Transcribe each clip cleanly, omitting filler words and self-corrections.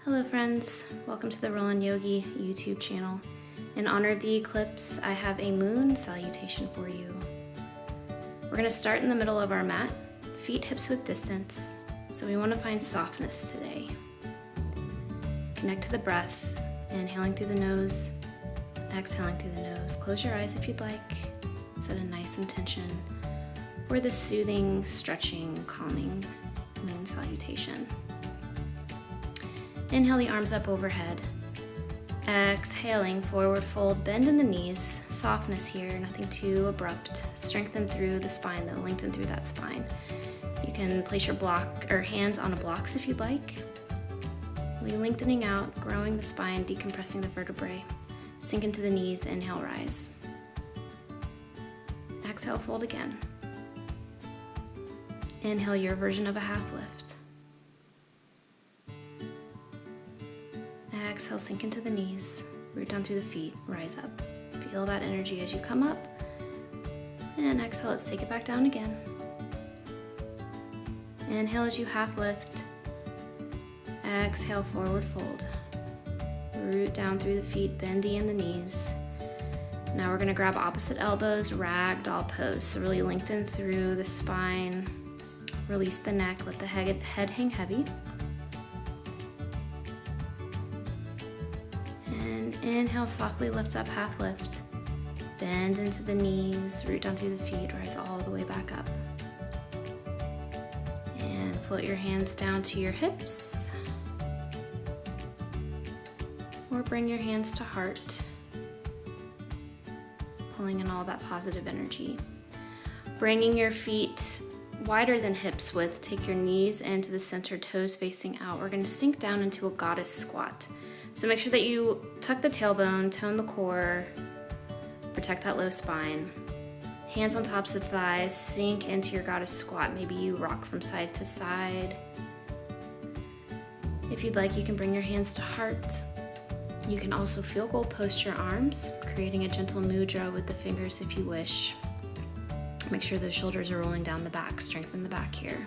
Hello friends, welcome to the Roland Yogi YouTube channel. In honor of the eclipse, I have a moon salutation for you. We're going to start in the middle of our mat, feet hips width distance, so we want to find softness today. Connect to the breath, inhaling through the nose, exhaling through the nose. Close your eyes if you'd like, set a nice intention for this soothing, stretching, calming moon salutation. Inhale the arms up overhead. Exhaling, forward fold, bend in the knees. Softness here, nothing too abrupt. Strengthen through the spine though, lengthen through that spine. You can place your block or hands on the blocks if you'd like. Really lengthening out, growing the spine, decompressing the vertebrae. Sink into the knees, inhale, rise. Exhale, fold again. Inhale your version of a half lift. Exhale, sink into the knees, root down through the feet, rise up. Feel that energy as you come up. And exhale, let's take it back down again. Inhale as you half lift. Exhale, forward fold. Root down through the feet, bendy in the knees. Now we're gonna grab opposite elbows, ragdoll pose. So really lengthen through the spine, release the neck, let the head hang heavy. Inhale, softly lift up, half lift. Bend into the knees, root down through the feet, rise all the way back up. And float your hands down to your hips. Or bring your hands to heart, pulling in all that positive energy. Bringing your feet wider than hips width, take your knees into the center, toes facing out. We're gonna sink down into a goddess squat. So make sure that you tuck the tailbone, tone the core, protect that low spine. Hands on tops of thighs, sink into your goddess squat. Maybe you rock from side to side. If you'd like, you can bring your hands to heart. You can also field goal post your arms, creating a gentle mudra with the fingers if you wish. Make sure those shoulders are rolling down the back, strengthen the back here.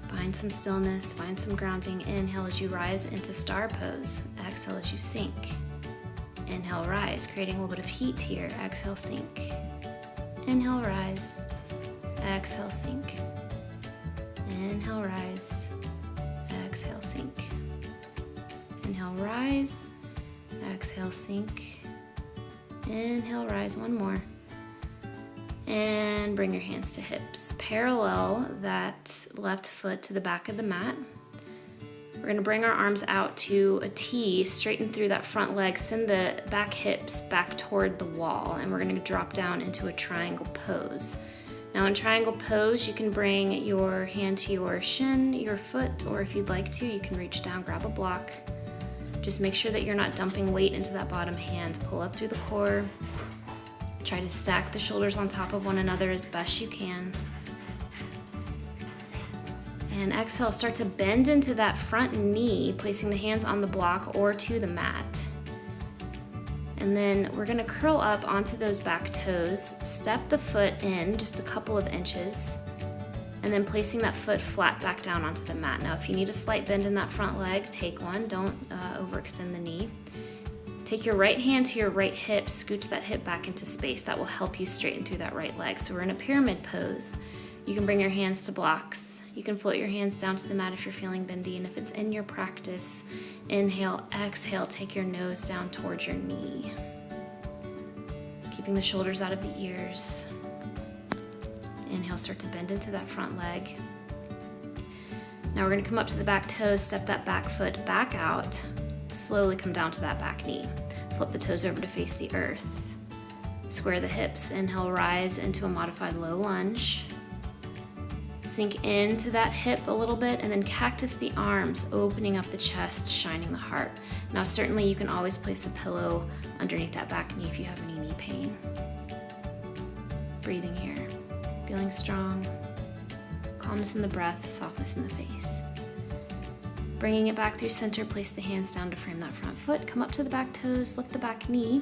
Find some stillness, find some grounding. Inhale as you rise into star pose. Exhale as you sink. Inhale, rise, creating a little bit of heat here. Exhale, sink. Inhale, rise. Exhale, sink. Inhale, rise. Exhale, sink. Inhale, rise. Exhale, sink. Inhale, rise, one more. And bring your hands to hips. Parallel that left foot to the back of the mat. We're gonna bring our arms out to a T, straighten through that front leg, send the back hips back toward the wall, and we're gonna drop down into a triangle pose. Now in triangle pose, you can bring your hand to your shin, your foot, or if you'd like to, you can reach down, grab a block. Just make sure that you're not dumping weight into that bottom hand. Pull up through the core. Try to stack the shoulders on top of one another as best you can. And exhale, start to bend into that front knee, placing the hands on the block or to the mat. And then we're gonna curl up onto those back toes, step the foot in just a couple of inches, and then placing that foot flat back down onto the mat. Now, if you need a slight bend in that front leg, take one, don't overextend the knee. Take your right hand to your right hip, scooch that hip back into space. That will help you straighten through that right leg. So we're in a pyramid pose. You can bring your hands to blocks. You can float your hands down to the mat if you're feeling bendy. And if it's in your practice, inhale, exhale, take your nose down towards your knee. Keeping the shoulders out of the ears. Inhale, start to bend into that front leg. Now we're gonna come up to the back toes, step that back foot back out. Slowly come down to that back knee. Flip the toes over to face the earth. Square the hips. Inhale, rise into a modified low lunge. Sink into that hip a little bit and then cactus the arms, opening up the chest, shining the heart. Now certainly you can always place a pillow underneath that back knee if you have any knee pain. Breathing here. Feeling strong. Calmness in the breath, softness in the face. Bringing it back through center, place the hands down to frame that front foot. Come up to the back toes, lift the back knee.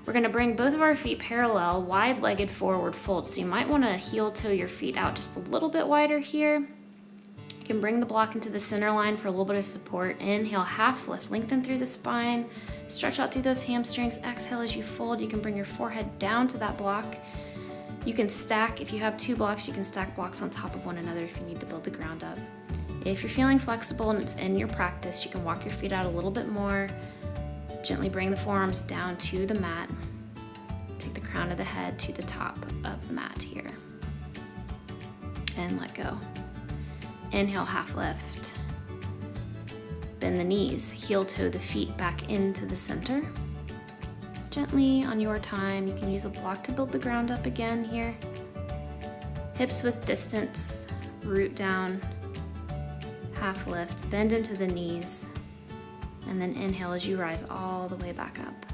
We're gonna bring both of our feet parallel, wide-legged forward fold. So you might wanna heel toe your feet out just a little bit wider here. can bring the block into the center line for a little bit of support. Inhale, half lift, lengthen through the spine, stretch out through those hamstrings. Exhale as you fold, you can bring your forehead down to that block. You can stack, if you have 2 blocks, you can stack blocks on top of one another if you need to build the ground up. If you're feeling flexible and it's in your practice, you can walk your feet out a little bit more. Gently bring the forearms down to the mat. Take the crown of the head to the top of the mat here. And let go. Inhale, half lift. Bend the knees, heel toe the feet back into the center. Gently, on your time, you can use a block to build the ground up again here. Hips with distance, root down, half lift, bend into the knees, and then inhale as you rise all the way back up.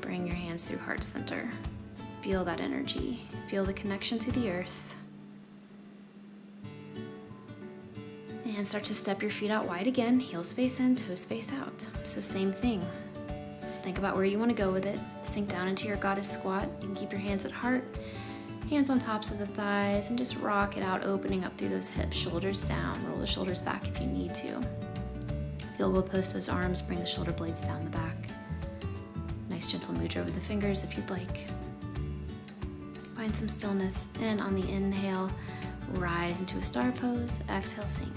Bring your hands through heart center. Feel that energy. Feel the connection to the earth. And start to step your feet out wide again, heels face in, toes face out. So same thing. So think about where you want to go with it. Sink down into your goddess squat. You can keep your hands at heart, hands on tops of the thighs, and just rock it out, opening up through those hips, shoulders down. Roll the shoulders back if you need to. If you'll post those arms, bring the shoulder blades down the back. Nice gentle mudra with the fingers if you'd like. Find some stillness. And on the inhale, rise into a star pose. Exhale, sink.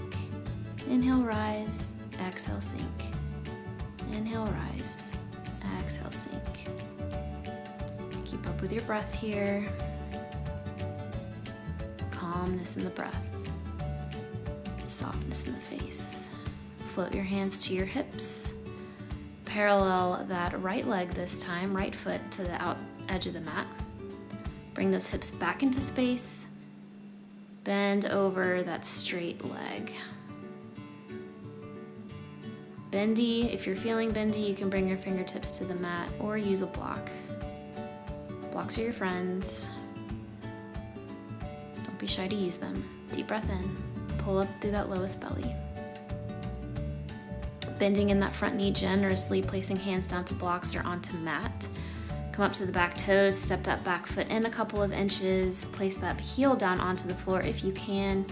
Inhale, rise. Exhale, sink. Inhale, rise. Exhale, sink. Keep up with your breath here. Calmness in the breath. Softness in the face. Float your hands to your hips. Parallel that right leg this time, right foot to the out edge of the mat. Bring those hips back into space. Bend over that straight leg. Bendy, if you're feeling bendy, you can bring your fingertips to the mat or use a block. Blocks are your friends. Don't be shy to use them. Deep breath in. Pull up through that lowest belly. Bending in that front knee generously, placing hands down to blocks or onto mat. Come up to the back toes, step that back foot in a couple of inches, place that heel down onto the floor if you can.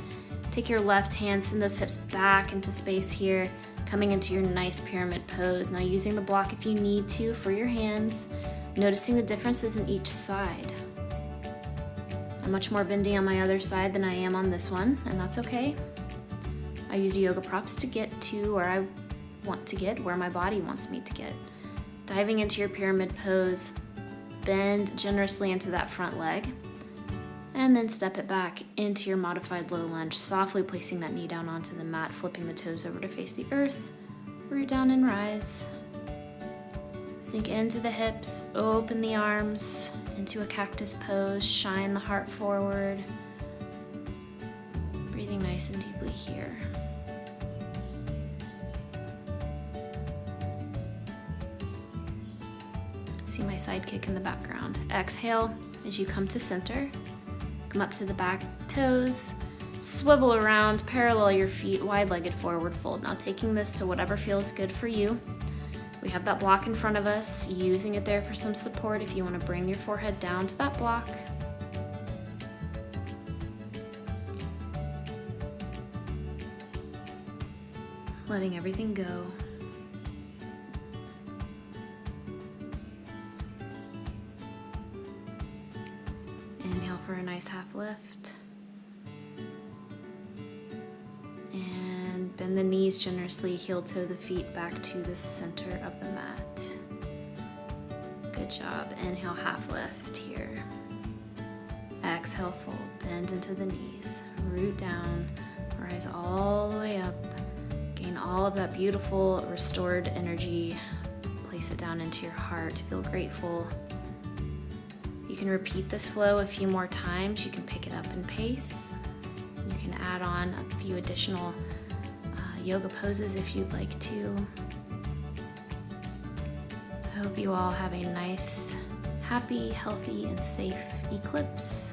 Take your left hand, send those hips back into space here, coming into your nice pyramid pose. Now using the block if you need to for your hands, noticing the differences in each side. I'm much more bendy on my other side than I am on this one, and that's okay. I use yoga props to get to where I want to get, where my body wants me to get. Diving into your pyramid pose, bend generously into that front leg, and then step it back into your modified low lunge, softly placing that knee down onto the mat, flipping the toes over to face the earth, root down and rise. Sink into the hips, open the arms into a cactus pose, shine the heart forward, breathing nice and deeply here. See my sidekick in the background. Exhale as you come to center. Come up to the back toes, swivel around, parallel your feet, wide-legged forward fold. Now taking this to whatever feels good for you. We have that block in front of us, using it there for some support if you want to bring your forehead down to that block. Letting everything go. Inhale for a nice half lift. And bend the knees generously, heel toe the feet back to the center of the mat. Good job. Inhale, half lift here. Exhale, fold, bend into the knees, root down, rise all the way up. Gain all of that beautiful restored energy. Place it down into your heart. Feel grateful. You can repeat this flow a few more times. You can pick it up in pace. You can add on a few additional yoga poses if you'd like to. I hope you all have a nice, happy, healthy, and safe eclipse.